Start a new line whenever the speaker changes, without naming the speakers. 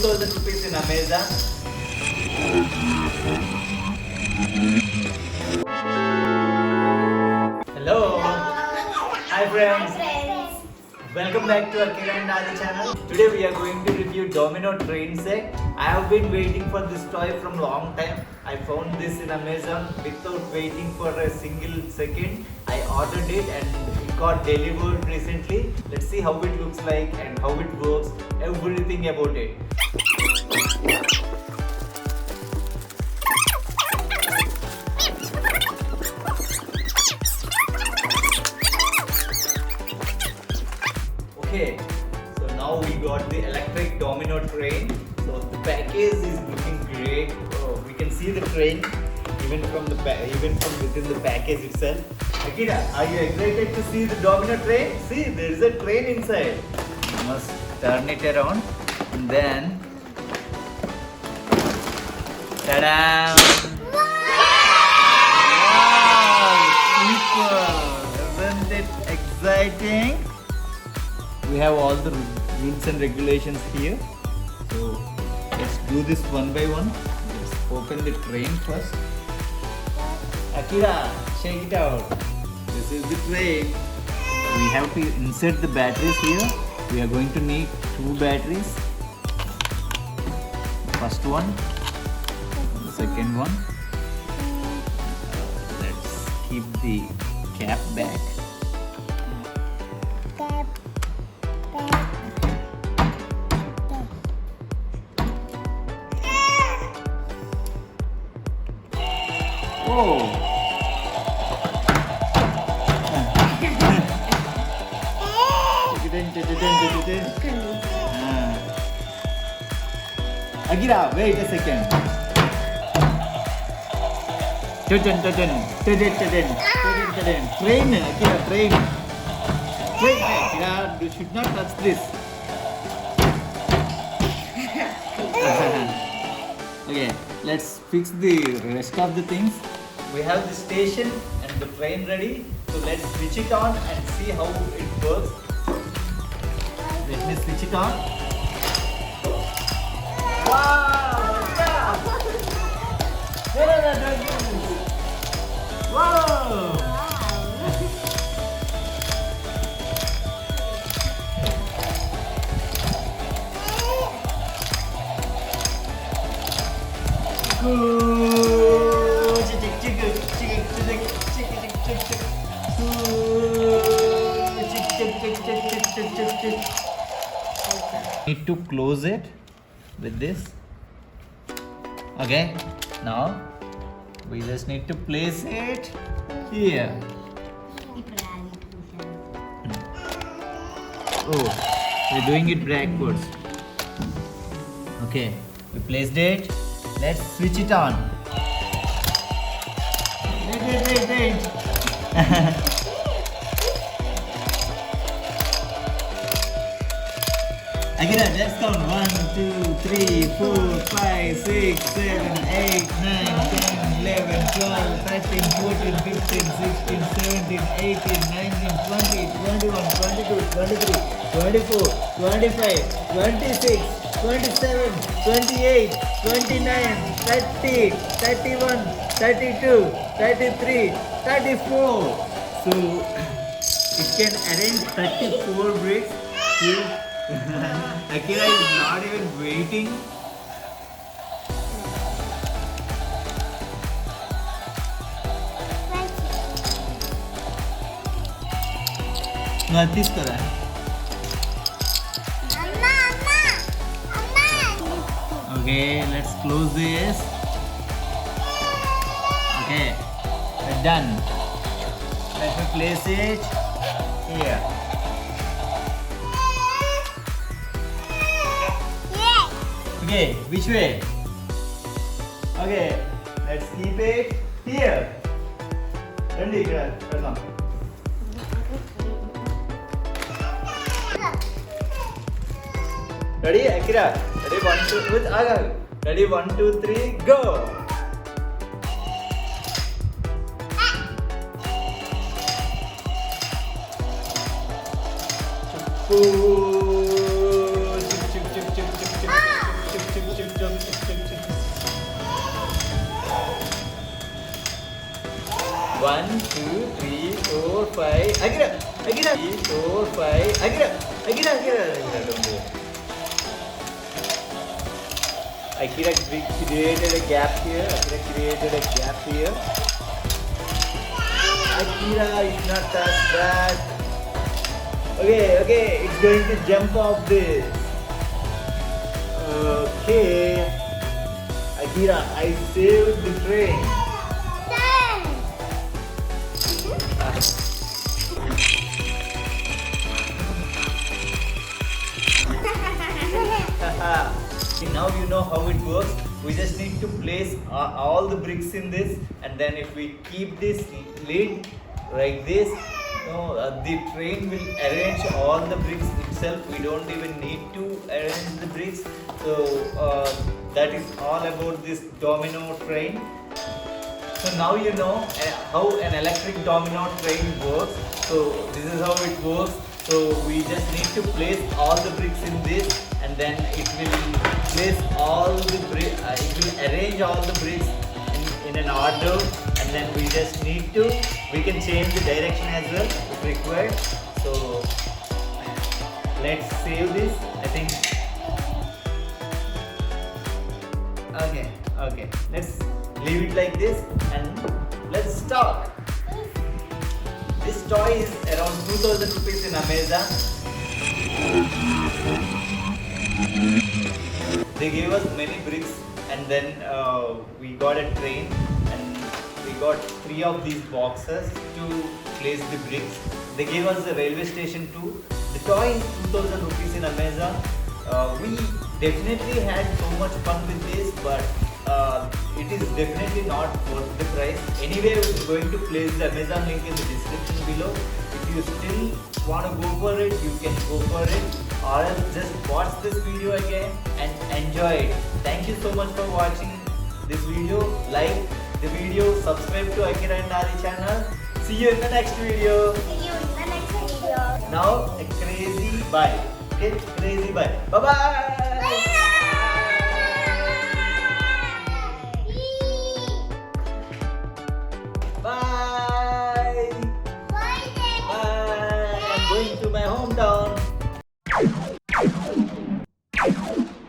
2000 rupees in Amazon. Hello. Hi friends. Welcome back to Akira and Adi channel. Today we are going to review Domino train set. I have been waiting for this toy from long time. I found this in Amazon without waiting for a single second. I ordered it and it got delivered recently. Let's see how it looks like and how it works, everything about it. Okay, so now we got the electric domino train. So the package is looking great. Oh, we can see the train even from within the package itself. Akira, are you excited to see the domino train? See, there is a train inside. You must turn it around and then, ta-da! Wow, super! Isn't it exciting? We have all the rules and regulations here. So let's do this one by one. Let's open the train first. Akira, shake it out. This is the train. We have to insert the batteries here. We are going to need 2 batteries. First one, the second one. Let's keep the cap back. Oh! Akira, wait a second. Train, Akira, train. Train, Akira, you should not touch this. Okay, let's fix the rest of the things. We have the station and the train ready. So let's switch it on and see how it works. Let me switch it on. Wow! Yeah! Don't do this. Wow! Need to close it with this. Okay, now we just need to place it here. Oh, we're doing it backwards. Okay, we placed it. Let's switch it on. Wait. Akira, let's count 1, 2, 3, 4, 5, 6, 7, 8, 9, 10, 11, 12, 13, 14, 15, 16, 17, 18, 19, 20, 21, 22, 23, 24, 25, 26, 27, 28, 29, 30, 31, 32, 33, 34. So it can arrange 34 bricks. Akira is not even waiting. This kara. Okay, let's close this. Okay, we're done. Let me place it here. Okay, which way? Okay, let's keep it here. Ready, come. Ready, Akira? Ready, 1, 2, with Aga. Ready, 1, 2, 3, go! Chuk, chuk, chuk, chuk, chuk, chuk, chuk, chuk, chuk, 1, 2, 3, 4, 5. Akira, Akira. 3, 4, 5. Akira, Akira, Akira. Don't do it. Akira created a gap here. Akira created a gap here. Akira is not touch that. Okay, okay. It's going to jump off this. Okay. Akira, I saved the train. Now you know how it works. We just need to place all the bricks in this, and then if we keep this lid like this, the train will arrange all the bricks itself. We don't even need to arrange the bricks. So that is all about this domino train. So now you know how an electric domino train works. So this is how it works. So we just need to place all the bricks in this, and then it will place all the bricks. It will arrange all the bricks in an order, and then we just need to. We can change the direction as well if required. So let's save this. I think. Okay, okay. Let's leave it like this, and let's start. This toy is around 2,000 rupees in Amazon. They gave us many bricks, and then we got a train, and we got 3 of these boxes to place the bricks. They gave us a railway station too. The toy is 2,000 rupees in Amazon. We definitely had so much fun with this, but it is definitely not worth the price. Anyway, we're going to place the Amazon link in the description below. If you still want to go for it, you can go for it, or else just watch this video again and enjoy it. Thank you so much for watching this video. Like the video, subscribe to Akira and Ali channel. See you in the next video.
See you in the next video.
Now a crazy bye. Okay, crazy bye. Bye bye.